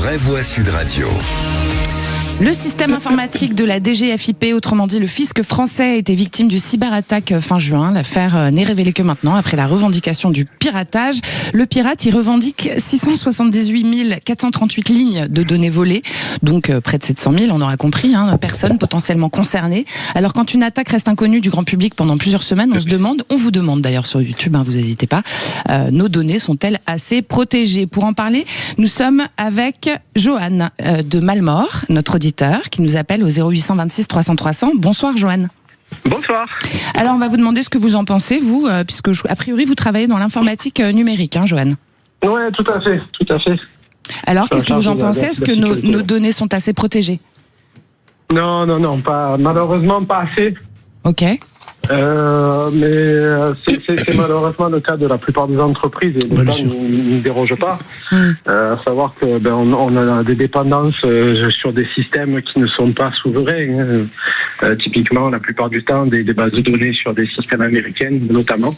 vraie voix Sud Radio. Le système informatique de la DGFiP, autrement dit le fisc français, a été victime du cyberattaque fin juin. L'affaire n'est révélée que maintenant, après la revendication du piratage. Le pirate, il revendique 678 438 lignes de données volées, donc près de 700 000, on aura compris, personnes potentiellement concernées. Alors quand une attaque reste inconnue du grand public pendant plusieurs semaines, on vous demande d'ailleurs sur YouTube, vous n'hésitez pas, nos données sont-elles assez protégées? Pour en parler, nous sommes avec Johan de Malmort, notre auditeur, qui nous appelle au 0826 300 300. Bonsoir Johan. Bonsoir. Alors on va vous demander ce que vous en pensez, vous, puisque a priori vous travaillez dans l'informatique numérique, Johan. Oui, tout à fait. Alors qu'est-ce que vous en pensez? Est-ce que nos données sont assez protégées? Non, malheureusement pas assez. Ok. Mais c'est malheureusement le cas de la plupart des entreprises et l'État n'y déroge pas. À savoir que on a des dépendances sur des systèmes qui ne sont pas souverains. Typiquement, la plupart du temps, des bases de données sur des systèmes américains, notamment.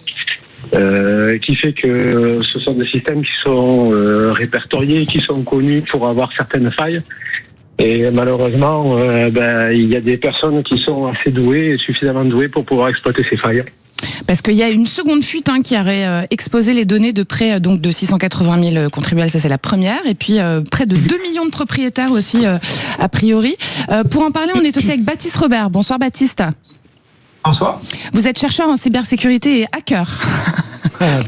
Qui fait que ce sont des systèmes qui sont répertoriés, qui sont connus pour avoir certaines failles. Et malheureusement, il y a des personnes qui sont assez douées, suffisamment douées pour pouvoir exploiter ces failles. Parce qu'il y a une seconde fuite qui aurait exposé les données de près de 680 000 contribuables, ça c'est la première, et puis près de 2 millions de propriétaires aussi, a priori. Pour en parler, on est aussi avec Baptiste Robert. Bonsoir Baptiste. Bonsoir. Vous êtes chercheur en cybersécurité et hacker.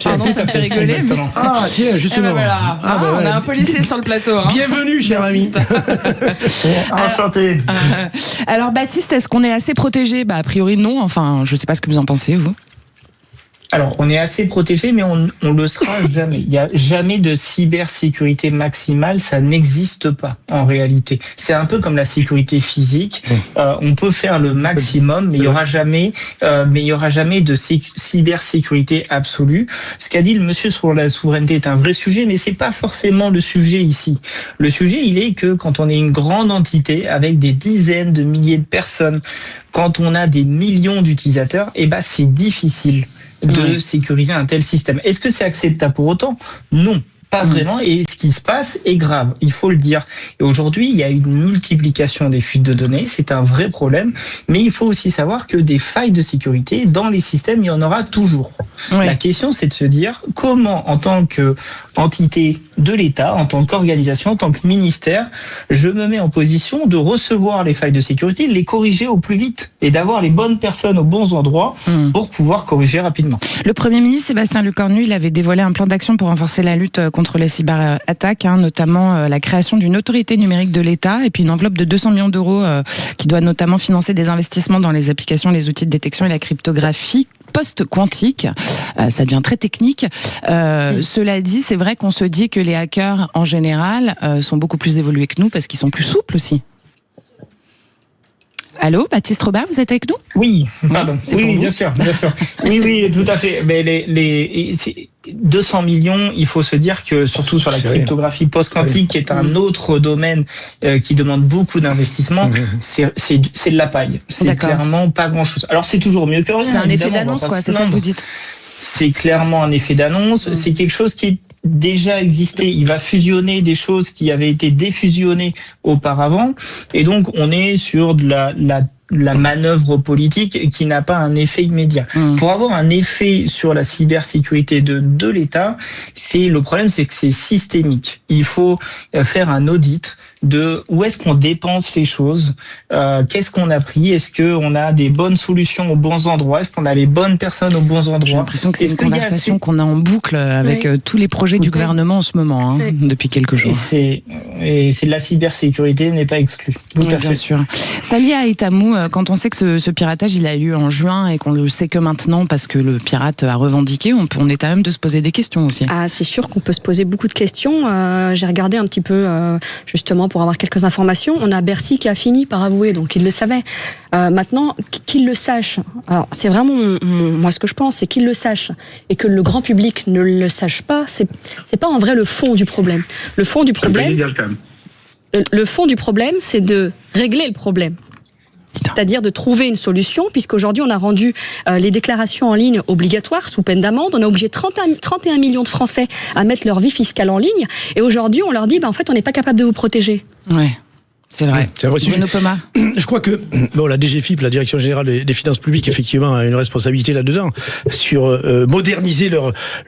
Pardon, ça me fait rigoler. Mais... Ah, tiens, justement. Voilà. On a un policier sur le plateau. Bienvenue, cher ami. Enchanté. Alors, Baptiste, est-ce qu'on est assez protégé? A priori, non. Enfin, je ne sais pas ce que vous en pensez, vous. Alors, on est assez protégé, mais on le sera jamais. Il n'y a jamais de cybersécurité maximale, ça n'existe pas en réalité. C'est un peu comme la sécurité physique. On peut faire le maximum, mais il y aura jamais de cybersécurité absolue. Ce qu'a dit le monsieur sur la souveraineté est un vrai sujet, mais c'est pas forcément le sujet ici. Le sujet, il est que quand on est une grande entité avec des dizaines de milliers de personnes, quand on a des millions d'utilisateurs, c'est difficile de sécuriser un tel système. Est-ce que c'est acceptable pour autant? Non. Pas vraiment, et ce qui se passe est grave, il faut le dire. Et aujourd'hui, il y a une multiplication des fuites de données, c'est un vrai problème, mais il faut aussi savoir que des failles de sécurité, dans les systèmes, il y en aura toujours. Oui. La question, c'est de se dire comment, en tant qu'entité de l'État, en tant qu'organisation, en tant que ministère, je me mets en position de recevoir les failles de sécurité, de les corriger au plus vite, et d'avoir les bonnes personnes aux bons endroits pour pouvoir corriger rapidement. Le Premier ministre, Sébastien Lecornu, il avait dévoilé un plan d'action pour renforcer la lutte contre les cyberattaques, notamment la création d'une autorité numérique de l'État et puis une enveloppe de 200 millions d'euros qui doit notamment financer des investissements dans les applications, les outils de détection et la cryptographie post-quantique. Ça devient très technique. Cela dit, c'est vrai qu'on se dit que les hackers, en général, sont beaucoup plus évolués que nous parce qu'ils sont plus souples aussi. Allô, Baptiste Robert, vous êtes avec nous? Oui, pardon. Oui, bien sûr. Oui, tout à fait. Mais les 200 millions, il faut se dire que surtout sur la cryptographie post-quantique, qui est un autre domaine qui demande beaucoup d'investissement, c'est de la paille. C'est clairement pas grand-chose. Alors c'est toujours mieux que rien. C'est un effet d'annonce, quoi. C'est ça que vous dites? C'est clairement un effet d'annonce. C'est quelque chose qui est déjà existé, il va fusionner des choses qui avaient été défusionnées auparavant, et donc on est sur de la manœuvre politique qui n'a pas un effet immédiat. Pour avoir un effet sur la cybersécurité de l'État, le problème c'est que c'est systémique. Il faut faire un audit de où est-ce qu'on dépense les choses, qu'est-ce qu'on a pris, est-ce qu'on a des bonnes solutions aux bons endroits, est-ce qu'on a les bonnes personnes aux bons endroits. J'ai l'impression que c'est une conversation qu'on a en boucle avec tous les projets du gouvernement en ce moment, depuis quelques jours. Et c'est de la cybersécurité n'est pas exclue. Tout à fait. Bien sûr. Salia Etamou, quand on sait que ce piratage il a eu en juin et qu'on le sait que maintenant parce que le pirate a revendiqué, on est à même de se poser des questions aussi. Ah, c'est sûr qu'on peut se poser beaucoup de questions. J'ai regardé un petit peu justement pour avoir quelques informations. On a Bercy qui a fini par avouer, donc il le savait. Maintenant, qu'il le sache. Alors, c'est vraiment moi ce que je pense, c'est qu'il le sache et que le grand public ne le sache pas. C'est pas en vrai le fond du problème. Le fond du problème, c'est de régler le problème. C'est-à-dire de trouver une solution, puisqu'aujourd'hui on a rendu les déclarations en ligne obligatoires sous peine d'amende. On a obligé 31 millions de Français à mettre leur vie fiscale en ligne. Et aujourd'hui on leur dit, en fait on n'est pas capable de vous protéger. Ouais. C'est vrai. C'est un vrai sujet. Bruno Pomar. Je crois que la DGFiP, la Direction Générale des Finances Publiques, effectivement, a une responsabilité là-dedans sur moderniser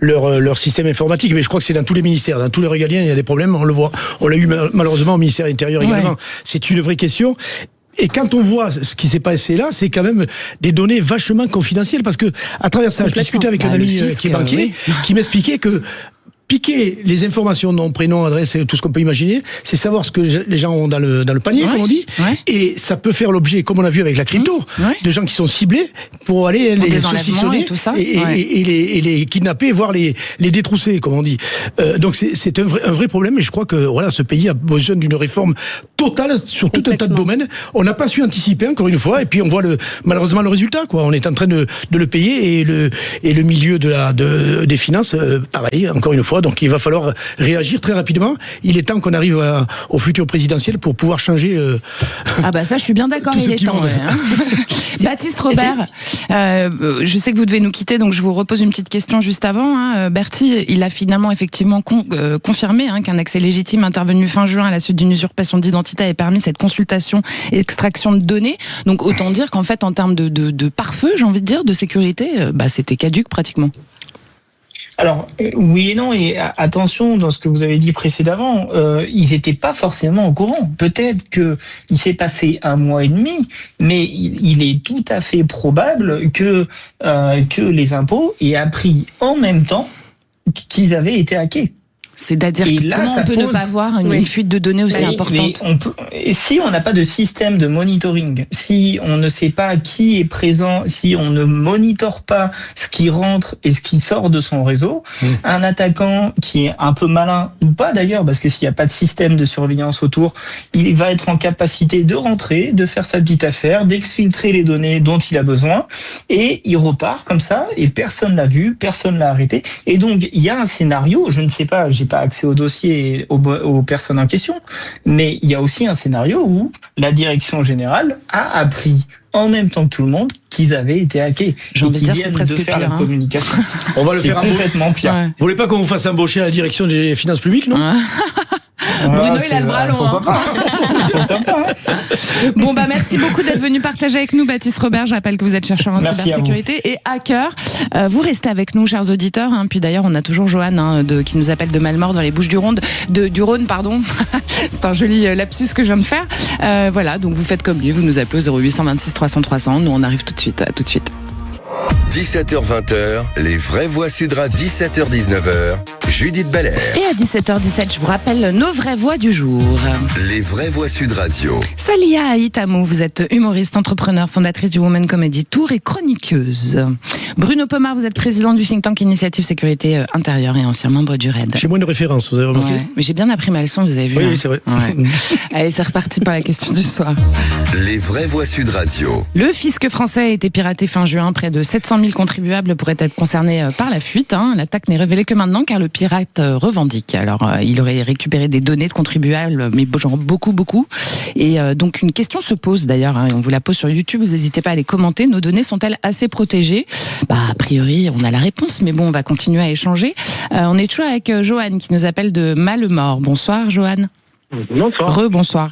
leur système informatique. Mais je crois que c'est dans tous les ministères, dans tous les régaliens, il y a des problèmes. On le voit. On l'a eu malheureusement au ministère de l'Intérieur également. Ouais. C'est une vraie question. Et quand on voit ce qui s'est passé là, c'est quand même des données vachement confidentielles, parce que à travers ça, je discutais avec un ami qui est banquier, qui m'expliquait que piquer les informations, nom, prénom, adresse, tout ce qu'on peut imaginer, c'est savoir ce que les gens ont dans le panier, comme on dit, et ça peut faire l'objet, comme on a vu avec la crypto, de gens qui sont ciblés pour aller les saucissonner et les kidnapper, voire les détrousser, comme on dit. Donc c'est un vrai problème, et je crois que voilà, ce pays a besoin d'une réforme totale sur tout un tas de domaines. On n'a pas su anticiper, encore une fois, et puis on voit malheureusement le résultat, quoi. On est en train de le payer, et le milieu des finances, pareil, encore une fois. Donc il va falloir réagir très rapidement. Il est temps qu'on arrive au futur présidentiel pour pouvoir changer. Ça, je suis bien d'accord, il est temps. Baptiste Robert, je sais que vous devez nous quitter, donc je vous repose une petite question juste avant. Berthier, il a finalement effectivement confirmé qu'un accès légitime intervenu fin juin à la suite d'une usurpation d'identité avait permis cette consultation et extraction de données. Donc autant dire qu'en fait, en termes de pare-feu, j'ai envie de dire, de sécurité, c'était caduque pratiquement. Alors, oui et non, et attention, dans ce que vous avez dit précédemment, ils n'étaient pas forcément au courant. Peut-être qu'il s'est passé 1 mois et demi, mais il est tout à fait probable que les impôts aient appris en même temps qu'ils avaient été hackés. C'est-à-dire comment on peut ne pas voir une fuite de données aussi importante? Si on n'a pas de système de monitoring, si on ne sait pas qui est présent, si on ne monitore pas ce qui rentre et ce qui sort de son réseau, un attaquant qui est un peu malin, ou pas d'ailleurs, parce que s'il n'y a pas de système de surveillance autour, il va être en capacité de rentrer, de faire sa petite affaire, d'exfiltrer les données dont il a besoin, et il repart comme ça, et personne l'a vu, personne l'a arrêté. Et donc, il y a un scénario, je ne sais pas, j'ai pas accès au dossier et aux personnes en question, mais il y a aussi un scénario où la direction générale a appris en même temps que tout le monde qu'ils avaient été hackés. J'ai envie de dire, c'est presque pire, la communication. On va le faire complètement pire. Vous voulez pas qu'on vous fasse embaucher à la direction des finances publiques, non? Bruno, il a le bras long. Bon, merci beaucoup d'être venu partager avec nous, Baptiste Robert. Je rappelle que vous êtes chercheur en cybersécurité et hacker. Vous restez avec nous, chers auditeurs. Puis d'ailleurs, on a toujours Johan qui nous appelle de Malmort dans les Bouches-du-Rhône. Du Rhône, pardon. C'est un joli lapsus que je viens de faire. Voilà, donc vous faites comme lui. Vous nous appelez au 0826 300 300. Nous, on arrive tout de suite. À tout de suite. 17h-20h, les vraies voix Sudra, 17h-19h, Judith Belair. Et à 17h17, je vous rappelle nos vraies voix du jour. Les vraies voix Sud Radio. Salia Aïtamou, vous êtes humoriste, entrepreneur, fondatrice du Women Comedy Tour et chroniqueuse. Bruno Pomar, vous êtes président du think tank Initiative Sécurité Intérieure et ancien membre du RAID. J'ai moins de références, vous avez remarqué? Mais j'ai bien appris ma leçon, vous avez vu. Oui, c'est vrai. Ouais. Allez, c'est reparti pour la question du soir. Les vraies voix Sud Radio. Le fisc français a été piraté fin juin. Près de 700 000 contribuables pourraient être concernés par la fuite. L'attaque n'est révélée que maintenant car le pirate revendique. Alors, il aurait récupéré des données de contribuables, mais genre beaucoup. Et donc, une question se pose d'ailleurs, on vous la pose sur YouTube, vous n'hésitez pas à les commenter. Nos données sont-elles assez protégées? A priori, on a la réponse, mais bon, on va continuer à échanger. On est toujours avec Johan qui nous appelle de Malemort. Bonsoir, Johan. Bonsoir. Bonsoir.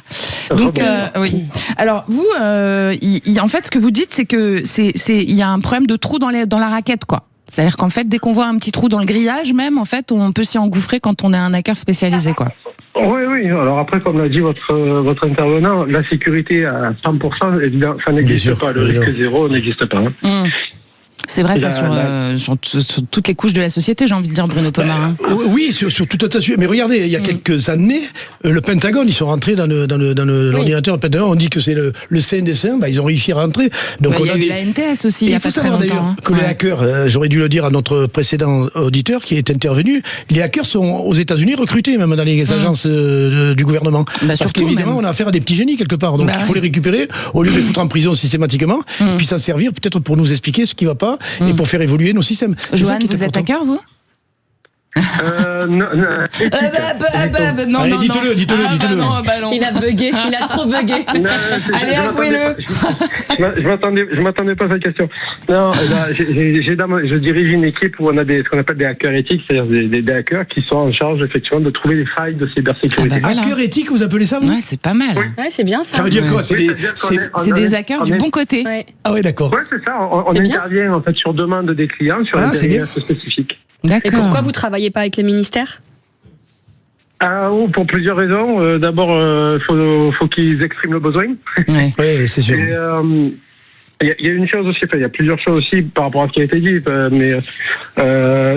Donc, oui. Alors, vous, en fait, ce que vous dites, c'est que il y a un problème de trou dans la raquette, quoi. C'est-à-dire qu'en fait, dès qu'on voit un petit trou dans le grillage, même, en fait, on peut s'y engouffrer quand on est un hacker spécialisé, quoi. Oui. Alors après, comme l'a dit votre intervenant, la sécurité à 100%, évidemment, ça n'existe pas. Le risque zéro n'existe pas. C'est vrai, ça, sur toutes les couches de la société, j'ai envie de dire, Bruno Pomar. Oui, sur tout un tas de sujets. Mais regardez, il y a quelques années, le Pentagone, ils sont rentrés dans l'ordinateur du Pentagone. On dit que c'est le saint des saints. Ils ont réussi à rentrer. Donc il y a eu la NTS aussi, il y a pas très longtemps. Que les hackers, j'aurais dû le dire à notre précédent auditeur qui est intervenu, les hackers sont aux États-Unis recrutés, même dans les agences du gouvernement. Parce qu'évidemment, on a affaire à des petits génies quelque part. Donc il faut les récupérer au lieu de les foutre en prison systématiquement, puis s'en servir peut-être pour nous expliquer ce qui ne va pas. Et pour faire évoluer nos systèmes. Johan, vous êtes hacker, vous? Non, non, dites-le. non. Il a bugué, il a trop bugué. Allez, avouez-le. Je m'attendais pas à cette question. Non, je dirige une équipe où on a ce qu'on appelle des hackers éthiques, c'est-à-dire des hackers qui sont en charge effectivement de trouver les failles de cybersécurité. Voilà. Hacker éthique, vous appelez ça, vous? Ouais, c'est pas mal. Ouais, c'est bien ça. Ça veut dire quoi? C'est des hackers du bon côté. Ouais. Ah ouais, d'accord. Ouais, c'est ça. On C'est bien. intervient en fait sur demande des clients sur un périmètre spécifique. D'accord. Et pourquoi vous travaillez pas avec les ministères? Pour plusieurs raisons. D'abord, faut qu'ils expriment le besoin. Ouais. Oui, c'est sûr. Et il y a une chose aussi, il y a plusieurs choses aussi par rapport à ce qui a été dit, mais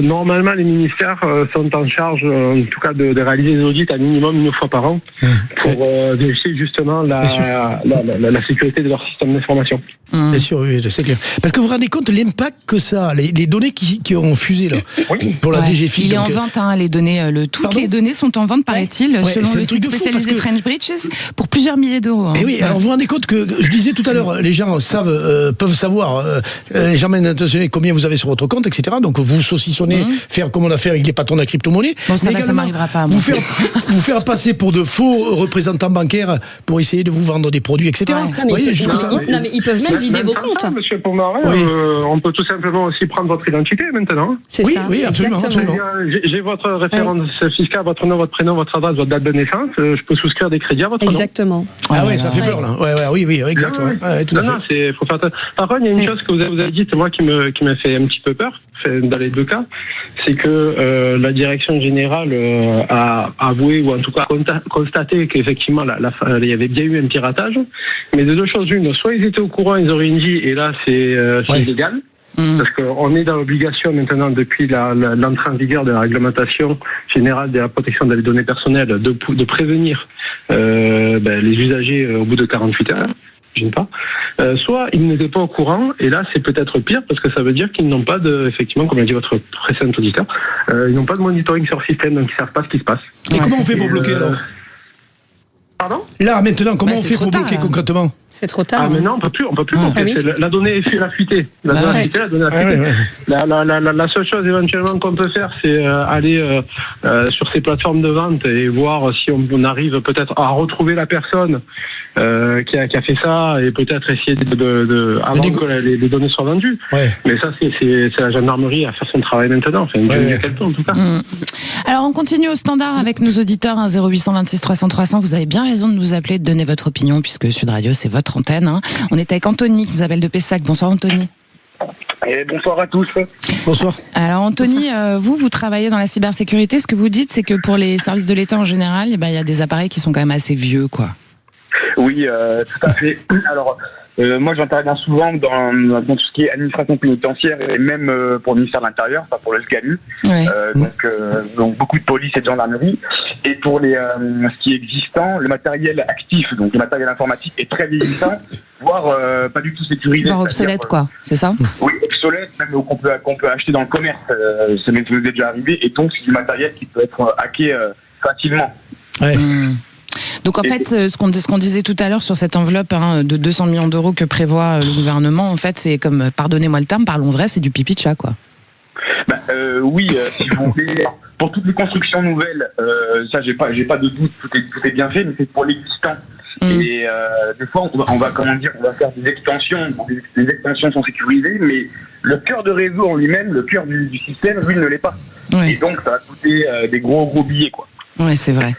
normalement les ministères sont en charge, en tout cas, de réaliser des audits à minimum une fois par an pour vérifier justement la sécurité de leur système d'information. Bien sûr, oui, c'est clair. Parce que vous vous rendez compte l'impact que ça a, les données qui ont fusé là, pour la DGFiP. Il est en vente, les données. Toutes les données sont en vente, paraît-il, selon c'est le un truc site de fou, spécialisé parce que- French Breaches, pour plusieurs milliers d'euros. Et oui, alors vous vous rendez compte que, je disais tout à l'heure, les gens peuvent savoir, les gens attentionnés, combien vous avez sur votre compte, etc. Donc vous saucissonnez, faire comme on a fait avec les patrons de la crypto-monnaie. Bon, ça mais va, ça également, m'arrivera pas à moi. vous faire passer pour de faux représentants bancaires pour essayer de vous vendre des produits, etc. Ouais. Non, Vous mais, voyez, jusqu'où ça va. non, mais ils peuvent même vider vos comptes. Monsieur Pomaret, Oui. on peut tout simplement aussi prendre votre identité maintenant. C'est Oui, ça. oui, absolument, exactement. absolument. J'ai votre référence fiscale, votre nom, votre prénom, votre adresse, votre date de naissance. Je peux souscrire des crédits à votre nom. Exactement. Ah ouais, ça fait peur là. Oui, exactement. Ouais, tout à Non, fait. faut faire attention. Par contre, il y a une chose que vous avez dit, c'est moi qui m'a fait un petit peu peur, dans les deux cas, c'est que la direction générale a avoué, ou en tout cas constaté qu'effectivement, il y avait bien eu un piratage. Mais de deux choses l'une, soit ils étaient au courant, ils auraient dit, et là c'est illégal. Parce qu'on est dans l'obligation maintenant, depuis l'entrée en vigueur de la réglementation générale de la protection des données personnelles, de prévenir les usagers au bout de 48 heures. J'aime pas. Soit ils n'étaient pas au courant, et là c'est peut-être pire parce que ça veut dire qu'ils n'ont pas effectivement, comme l'a dit votre précédent auditeur, ils n'ont pas de monitoring sur le système, donc ils savent pas ce qui se passe. Et comment on fait pour bloquer alors? Pardon? Là, maintenant, comment on c'est fait trop pour tard, bloquer là. concrètement? C'est trop tard. Mais non, on peut plus bloquer. Ah oui. La donnée a fuité. La donnée a fuité. La seule chose éventuellement qu'on peut faire, c'est aller sur ces plateformes de vente et voir si on arrive peut-être à retrouver la personne qui a fait ça, et peut-être essayer avant que les données soient vendues. Ouais. Mais ça, c'est la gendarmerie à faire son travail maintenant. Enfin, il y a quelques temps en tout cas. Alors, on continue au standard avec nos auditeurs, 0826 300 300. Vous avez bien raison de nous appeler, de donner votre opinion, puisque Sud Radio, c'est votre antenne. On est avec Anthony, qui nous appelle de Pessac. Bonsoir, Anthony. Et bonsoir à tous. Bonsoir. Alors, Anthony, vous travaillez dans la cybersécurité. Ce que vous dites, c'est que pour les services de l'État en général, il y a des appareils qui sont quand même assez vieux, quoi. Oui, tout à fait. Alors, moi, j'interviens souvent dans tout ce qui est administration pénitentiaire et même pour le ministère de l'Intérieur, pas pour le SGANU. Ouais. Donc beaucoup de police et de gendarmerie. Et pour ce qui est existant, le matériel actif, donc le matériel informatique, est très vieillissant, voire pas du tout sécurisé. Voire obsolète, quoi. C'est ça? Oui, obsolète, même qu'on peut acheter dans le commerce. Ça m'est déjà arrivé. Et donc, c'est du matériel qui peut être hacké facilement. Ouais. Donc en fait, ce qu'on disait tout à l'heure sur cette enveloppe de 200 millions d'euros que prévoit le gouvernement, en fait, c'est comme, pardonnez-moi le terme, parlons vrai, c'est du pipi de chat, quoi. Oui, si vous voulez, pour toutes les constructions nouvelles, ça j'ai pas de doute, tout est bien fait, mais c'est pour l'existant. Et des fois, on va faire des extensions. Les extensions sont sécurisées, mais le cœur de réseau en lui-même, le cœur du système, lui, ne l'est pas. Ouais. Et donc, ça va coûter des gros billets, quoi. Ouais, c'est vrai.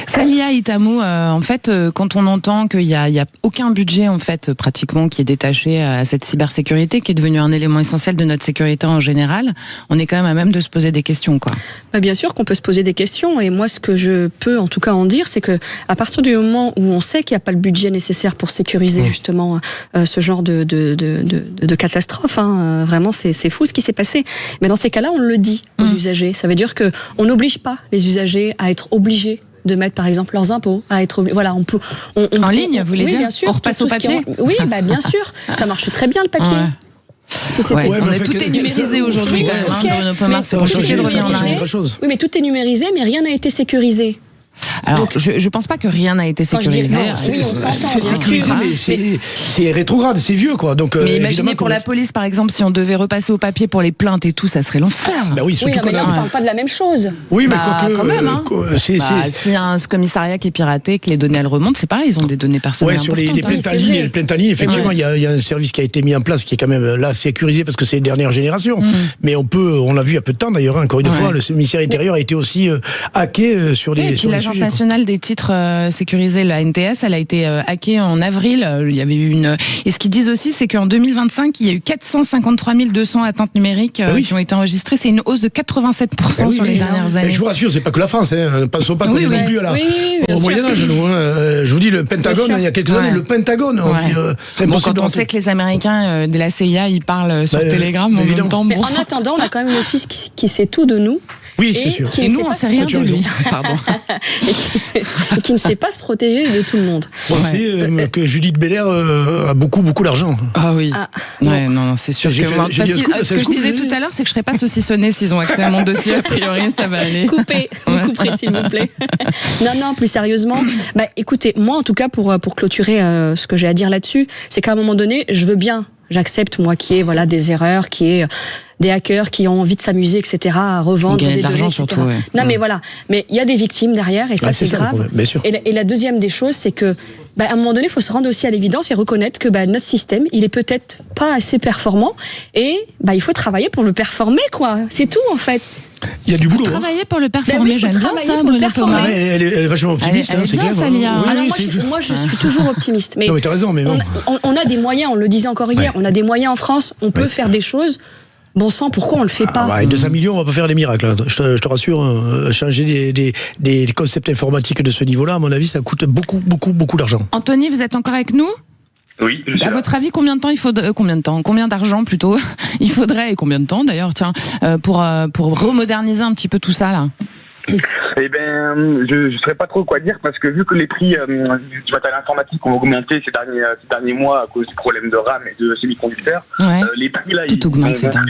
Salia Itamou, en fait, quand on entend qu'il y a aucun budget, en fait, pratiquement, qui est détaché à cette cybersécurité, qui est devenue un élément essentiel de notre sécurité en général, on est quand même à même de se poser des questions, quoi. Bien sûr qu'on peut se poser des questions, et moi ce que je peux en tout cas en dire, c'est que à partir du moment où on sait qu'il n'y a pas le budget nécessaire pour sécuriser justement ce genre de catastrophe, vraiment c'est fou ce qui s'est passé. Mais dans ces cas-là, on le dit aux usagers. Ça veut dire que on n'oblige pas les usagers à être obligés de mettre par exemple leurs impôts, à être voilà, on peut en ligne, vous voulez dire, bien sûr, on repasse au papier. Oui, bien sûr, ça marche très bien le papier. Ouais. Tout est numérisé aujourd'hui, quand même, Bruno Pomar, c'est compliqué de revenir en arrière. Oui, mais tout est numérisé, mais rien n'a été sécurisé. Alors, Donc, je pense pas que rien n'a été Quand je dis sécurisé. non, oui, on s'entend, C'est bien sécurisé, sûr. mais c'est rétrograde, c'est vieux, quoi. Donc, Mais évidemment, imaginez pour la police, par exemple, si on devait repasser au papier pour les plaintes et tout, ça serait l'enfer. Bah oui, Oui, surtout non, mais qu'on là, on a. parle pas de la même chose. Oui, mais Bah, quoique, quand même, hein. c'est. S'il y a un commissariat qui est piraté, que les données elles remontent, c'est pareil, ils ont des données personnelles Ouais, sur les importantes. Oui, c'est plaintes vrai. les plaintes en ligne, effectivement, Ouais. il y a un service qui a été mis en place qui est quand même là sécurisé parce que c'est les dernières générations. Mais on l'a vu il y a peu de temps d'ailleurs, encore une Ouais. fois, le ministère intérieur a été aussi hacké sur Oui, les et puis sur les l'Agence sujets, quoi. nationale des titres sécurisés, la NTS, elle a été hackée en avril. Il y avait eu et ce qu'ils disent aussi, c'est qu'en 2025, il y a eu 453 200 atteintes numériques oui. qui ont été enregistrées. C'est une hausse de 87% Oui, sur les oui, dernières Et années. je vous rassure, c'est pas que la France, hein. Pensons pas qu'on Oui, est oui. non plus à la, Oui, bien au sûr. Moyen-Âge, nous, hein. Je vous dis, le Pentagone, sûr. il y a quelques années, Ouais. le Pentagone, on Ouais. dit, c'est Bon, impossible quand on d'entrer. sait que les Américains de la CIA, ils parlent sur Bah, Telegram en évidemment. même temps. Mais Bon. en attendant, on a quand même le fils qui sait tout de nous. Oui, Et c'est sûr. qui Et ne nous, sait on pas- sait rien tu as de lui. raison. Pardon. et qui ne sait pas se protéger de tout le monde. On sait que Judith Belair a beaucoup d'argent. Ah oui. Ah, Ouais, non, c'est sûr J'ai que fait- moi, j'ai dit parce un scoop, que c'est ce un que je scoop, disais j'ai tout dit. à l'heure, c'est que je serais pas saucissonnée s'ils ont accès à mon dossier. A priori, ça va aller. coupez, vous couperez s'il vous plaît. Non, plus sérieusement, écoutez, moi en tout cas pour clôturer ce que j'ai à dire là-dessus, c'est qu'à un moment donné, j'accepte moi qu'il y ait voilà des erreurs, qu'il y ait des hackers qui ont envie de s'amuser, etc., à revendre Gagner des de l'argent données, etc. surtout, ouais. Non, mais voilà. Mais il y a des victimes derrière, et ça, Ah, c'est c'est ça, le grave. problème, bien sûr. Et la deuxième des choses, c'est que, à un moment donné, il faut se rendre aussi à l'évidence et reconnaître que notre système, il est peut-être pas assez performant, et il faut travailler pour le performer, quoi. C'est tout, en fait. Il y a du boulot. hein. Travailler pour le Ben performer, oui, faut j'aime bien travailler ça, pour le Brûlé performer. Ah, Pommard. mais elle est vachement optimiste, Elle est c'est bien, clair. ça, Lia. Oui, Alors oui, moi, je suis toujours optimiste. Mais Non, mais t'as raison, mais bon. on a des moyens, on le disait encore hier, Ouais. on a des moyens en France, on peut faire des choses. Bon sang, pourquoi on le fait pas Et 200 millions, on va pas faire des miracles. Hein. Je te rassure, changer des concepts informatiques de ce niveau-là, à mon avis, ça coûte beaucoup d'argent. Anthony, vous êtes encore avec nous? Oui, je suis À là. votre avis, combien d'argent plutôt il faudrait, et combien de temps d'ailleurs, tiens, pour remoderniser un petit peu tout ça là? Eh ben, je ne saurais pas trop quoi dire parce que vu que les prix du matériel informatique ont augmenté ces derniers mois à cause du problème de RAM et de semi-conducteurs, Ouais. les prix là, Tout augmente, c'est dingue.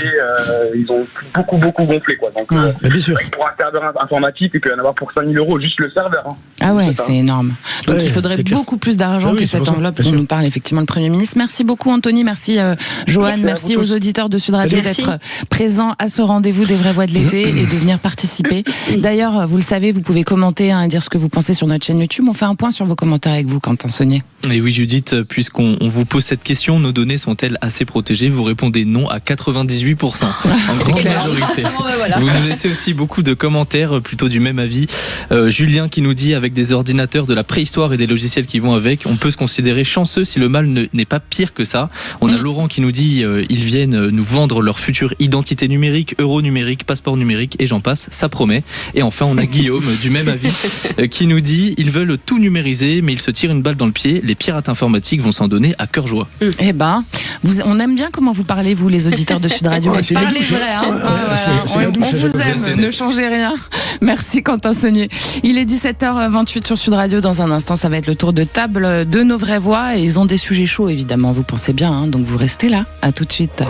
ils ont beaucoup gonflé quoi. Donc, Ouais. Mais bien sûr. pour un serveur informatique, il peut y en avoir pour 5 000 €, juste le serveur. Hein. Ah ouais, ça. c'est énorme. Donc Ouais, il faudrait c'est clair. beaucoup plus d'argent Ah oui, que c'est cette pour ça, enveloppe bien dont sûr. nous parle effectivement le Premier ministre. Merci beaucoup Anthony, merci Joanne, merci à vous aux auditeurs de Sud Radio Merci. d'être présents à ce rendez-vous des vraies voix de l'été et de venir participer. D'ailleurs, vous le savez, vous pouvez commenter et dire ce que vous pensez sur notre chaîne YouTube. On fait un point sur vos commentaires avec vous, Quentin Saunier. Et oui Judith, puisqu'on vous pose cette question, nos données sont-elles assez protégées? Vous répondez non à 98%, en grande clair. majorité. Voilà. Vous nous laissez aussi beaucoup de commentaires plutôt du même avis. Julien qui nous dit, avec des ordinateurs de la préhistoire et des logiciels qui vont avec, on peut se considérer chanceux si le mal n'est pas pire que ça. On a Laurent qui nous dit, ils viennent nous vendre leur future identité numérique, euro numérique, passeport numérique et j'en passe, ça promet. Et enfin on a Guillaume du même avis qui nous dit, ils veulent tout numériser mais ils se tirent une balle dans le pied, les pirates informatiques vont s'en donner à cœur joie. Eh ben, on aime bien comment vous parlez, vous, les auditeurs de Sud Radio. Ouais, Vous c'est la parlez douche, vrai, hein. hein. Ouais, Voilà. c'est la douche, On à vous chaque fois. aime, ne changez rien. Merci Quentin Saunier. Il est 17h28 sur Sud Radio. Dans un instant, ça va être le tour de table de nos vraies voix. Et ils ont des sujets chauds, évidemment, vous pensez bien, hein, donc vous restez là. À tout de suite.